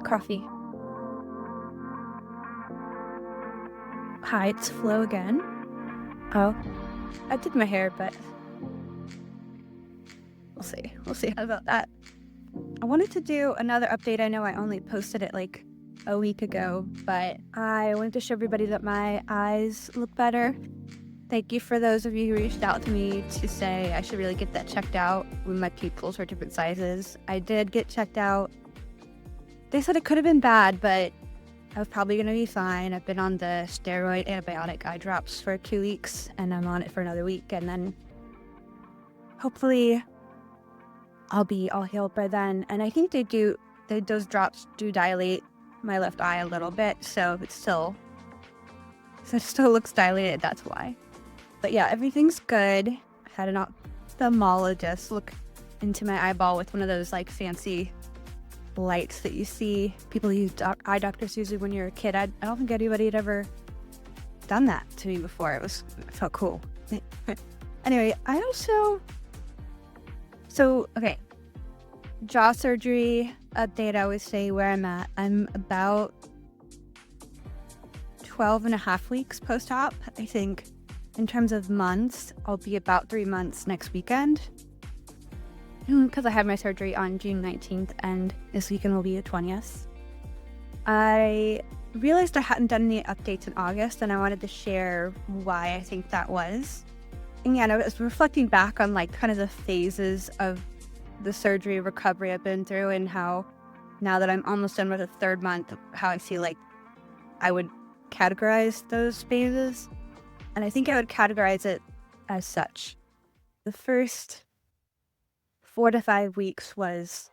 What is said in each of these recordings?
Coffee. Hi, it's Flo again. Oh, I did my hair, but we'll see. We'll see about that. I wanted to do another update. I know I only posted it like a week ago, but I wanted to show everybody that my eyes look better. Thank you for those of you who reached out to me to say I should really get that checked out when my pupils are different sizes. I did get checked out. They said it could have been bad, but I was probably going to be fine. I've been on the steroid antibiotic eye drops for 2 weeks, and I'm on it for another week, and then hopefully I'll be all healed by then. And I think those drops do dilate my left eye a little bit, so it still looks dilated, that's why. But yeah, everything's good. I had an ophthalmologist look into my eyeball with one of those like fancy lights that you see people use, eye doctors usually when you're a kid. I don't think anybody had ever done that to me before. It felt cool. Anyway, okay, jaw surgery update. I always say where I'm at. I'm about 12 and a half weeks post-op. I think in terms of months, I'll be about 3 months next weekend, because I had my surgery on June 19th and this weekend will be the 20th. I realized I hadn't done any updates in August, and I wanted to share why I think that was. And yeah, I was reflecting back on like kind of the phases of the surgery recovery I've been through, and how now that I'm almost done with the third month, how I feel like I would categorize those phases. And I think I would categorize it as such. The first 4 to 5 weeks was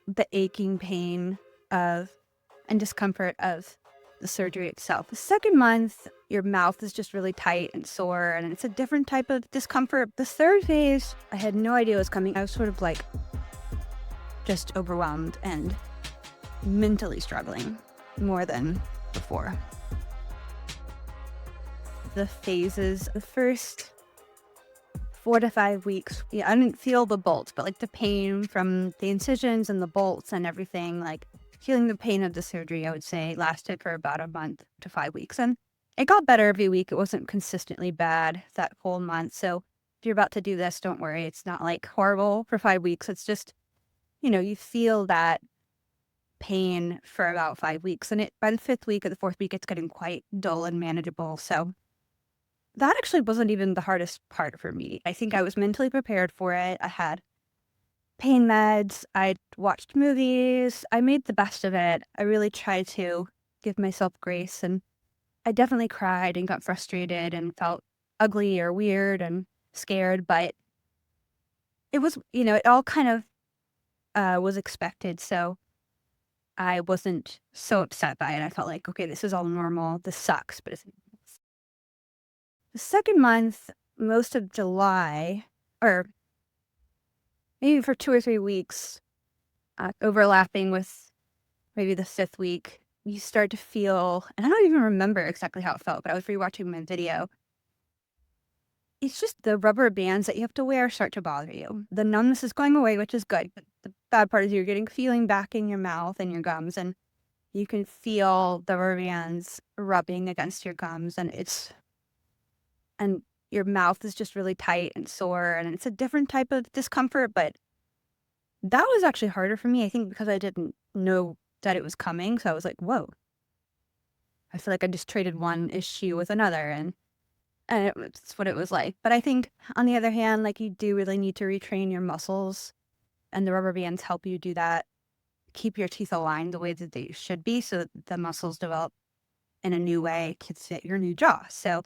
the aching pain and discomfort of the surgery itself. The second month, your mouth is just really tight and sore, and it's a different type of discomfort. The third phase, I had no idea was coming. I was sort of like just overwhelmed and mentally struggling more than before. The phases, the first 4 to 5 weeks, yeah, I didn't feel the bolts, but like the pain from the incisions and the bolts and everything, like feeling the pain of the surgery, I would say lasted for about a month to 5 weeks. And it got better every week. It wasn't consistently bad that whole month. So if you're about to do this, don't worry. It's not like horrible for 5 weeks. It's just, you feel that pain for about 5 weeks. And by the 5th week or the 4th week, it's getting quite dull and manageable. So that actually wasn't even the hardest part for me. I think I was mentally prepared for it. I had pain meds. I watched movies. I made the best of it. I really tried to give myself grace. And I definitely cried and got frustrated and felt ugly or weird and scared. But it was, it all kind of was expected. So I wasn't so upset by it. I felt like, okay, this is all normal. This sucks, but it's the second month, most of July, or maybe for 2 or 3 weeks, overlapping with maybe the 5th week, you start to feel, and I don't even remember exactly how it felt, but I was rewatching my video. It's just the rubber bands that you have to wear start to bother you. The numbness is going away, which is good, but the bad part is you're getting feeling back in your mouth and your gums, and you can feel the rubber bands rubbing against your gums, and your mouth is just really tight and sore, and it's a different type of discomfort. But that was actually harder for me, I think, because I didn't know that it was coming. So I was like, whoa, I feel like I just traded one issue with another, and it's what it was like. But I think on the other hand, like, you do really need to retrain your muscles, and the rubber bands help you do that, keep your teeth aligned the way that they should be, so that the muscles develop in a new way to fit your new jaw. So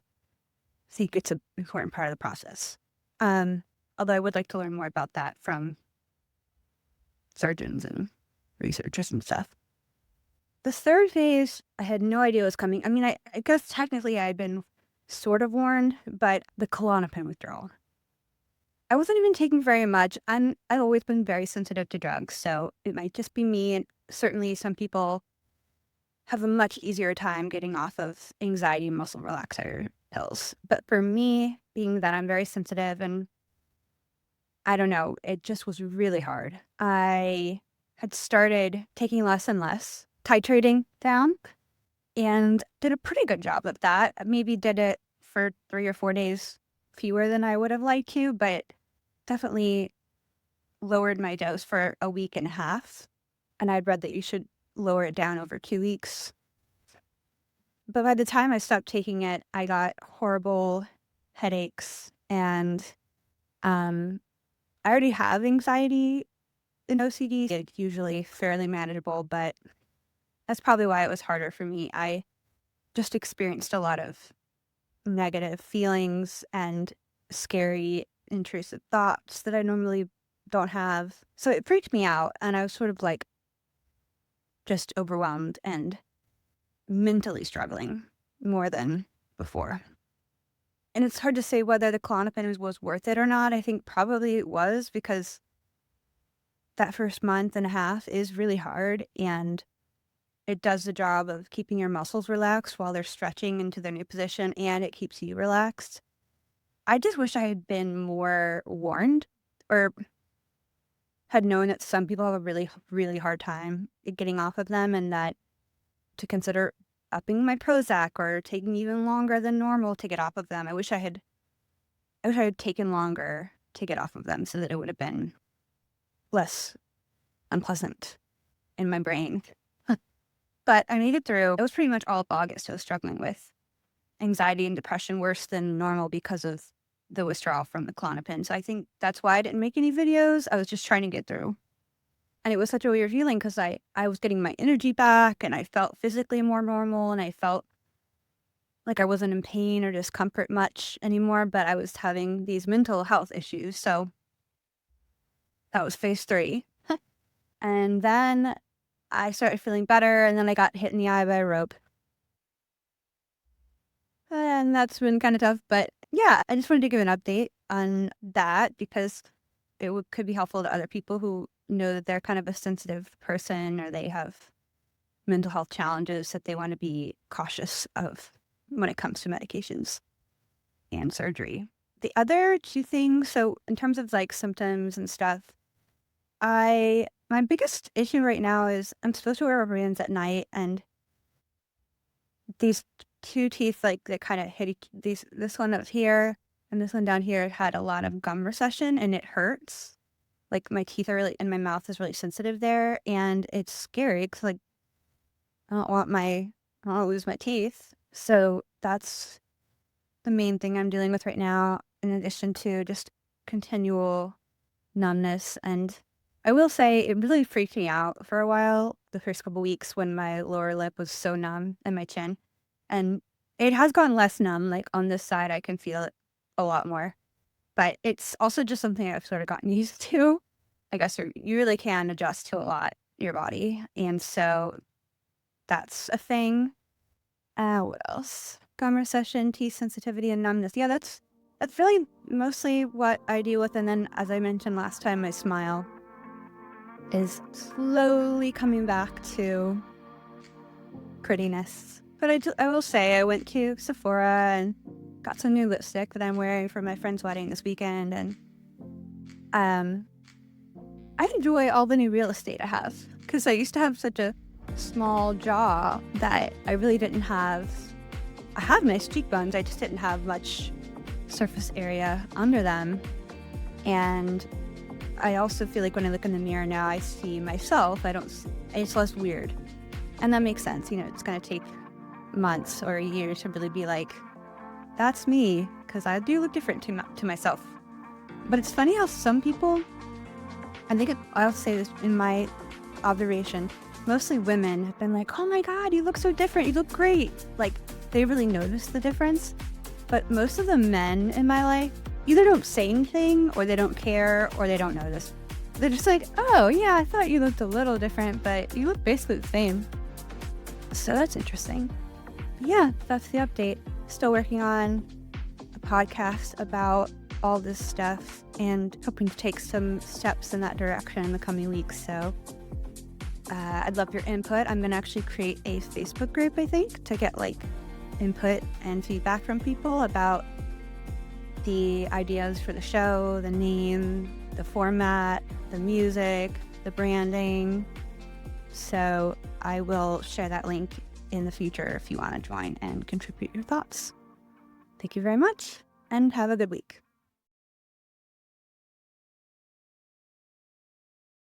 I think it's an important part of the process. Although I would like to learn more about that from surgeons and researchers and stuff. The third phase, I had no idea was coming. I mean, I guess technically I had been sort of warned, but the Klonopin withdrawal. I wasn't even taking very much. I've always been very sensitive to drugs, so it might just be me, and certainly some people have a much easier time getting off of anxiety muscle relaxer pills. But for me, being that I'm very sensitive, and I don't know, it just was really hard. I had started taking less and less, titrating down, and did a pretty good job of that. I maybe did it for 3 or 4 days fewer than I would have liked to, but definitely lowered my dose for a week and a half. And I'd read that you should lower it down over 2 weeks. But by the time I stopped taking it, I got horrible headaches, and I already have anxiety and OCD. It's usually fairly manageable, but that's probably why it was harder for me. I just experienced a lot of negative feelings and scary, intrusive thoughts that I normally don't have. So it freaked me out, and I was sort of like just overwhelmed and mentally struggling more than before. And it's hard to say whether the Klonopin was worth it or not. I think probably it was, because that first month and a half is really hard, and it does the job of keeping your muscles relaxed while they're stretching into their new position, and it keeps you relaxed. I just wish I had been more warned, or had known that some people have a really, really hard time getting off of them, and that to consider upping my Prozac or taking even longer than normal to get off of them. I wish I had taken longer to get off of them, so that it would have been less unpleasant in my brain. But I made it through. It was pretty much all of August I was struggling with anxiety and depression, worse than normal because of the withdrawal from the Klonopin. So I think that's why I didn't make any videos. I was just trying to get through. And it was such a weird feeling, because I was getting my energy back, and I felt physically more normal, and I felt like I wasn't in pain or discomfort much anymore, but I was having these mental health issues. So that was phase 3. And then I started feeling better, and then I got hit in the eye by a rope. And that's been kind of tough. But yeah, I just wanted to give an update on that, because it could be helpful to other people who know that they're kind of a sensitive person, or they have mental health challenges that they want to be cautious of when it comes to medications and surgery. The other 2 things, so in terms of like symptoms and stuff, my biggest issue right now is I'm supposed to wear rubber bands at night, and these 2 teeth, like, they kind of hit this one up here and this one down here had a lot of gum recession, and it hurts. Like, my teeth are really, and my mouth is really sensitive there, and it's scary because, like, I don't want to lose my teeth. So that's the main thing I'm dealing with right now, in addition to just continual numbness. And I will say it really freaked me out for a while, the first couple weeks, when my lower lip was so numb, and my chin. And it has gotten less numb. Like, on this side, I can feel it a lot more. But it's also just something I've sort of gotten used to. I guess you really can adjust to a lot, your body. And so that's a thing. What else? Gum recession, teeth sensitivity, and numbness. Yeah, that's really mostly what I deal with. And then, as I mentioned last time, my smile is slowly coming back to prettiness. But I will say I went to Sephora and got some new lipstick that I'm wearing for my friend's wedding this weekend, and I enjoy all the new real estate I have, because I used to have such a small jaw that I really didn't have. I have nice cheekbones, I just didn't have much surface area under them. And I also feel like when I look in the mirror now, I see myself. It's less weird. And that makes sense. It's going to take months or a year to really be like, that's me, because I do look different to myself. But it's funny how some people, I'll say this in my observation, mostly women have been like, oh my God, you look so different. You look great. Like, they really notice the difference. But most of the men in my life either don't say anything, or they don't care, or they don't notice. They're just like, oh yeah, I thought you looked a little different, but you look basically the same. So that's interesting. Yeah, that's the update. Still working on a podcast about all this stuff, and hoping to take some steps in that direction in the coming weeks. So I'd love your input. I'm going to actually create a Facebook group, I think, to get like input and feedback from people about the ideas for the show, the name, the format, the music, the branding. So I will share that link in the future if you want to join and contribute your thoughts. Thank you very much and have a good week.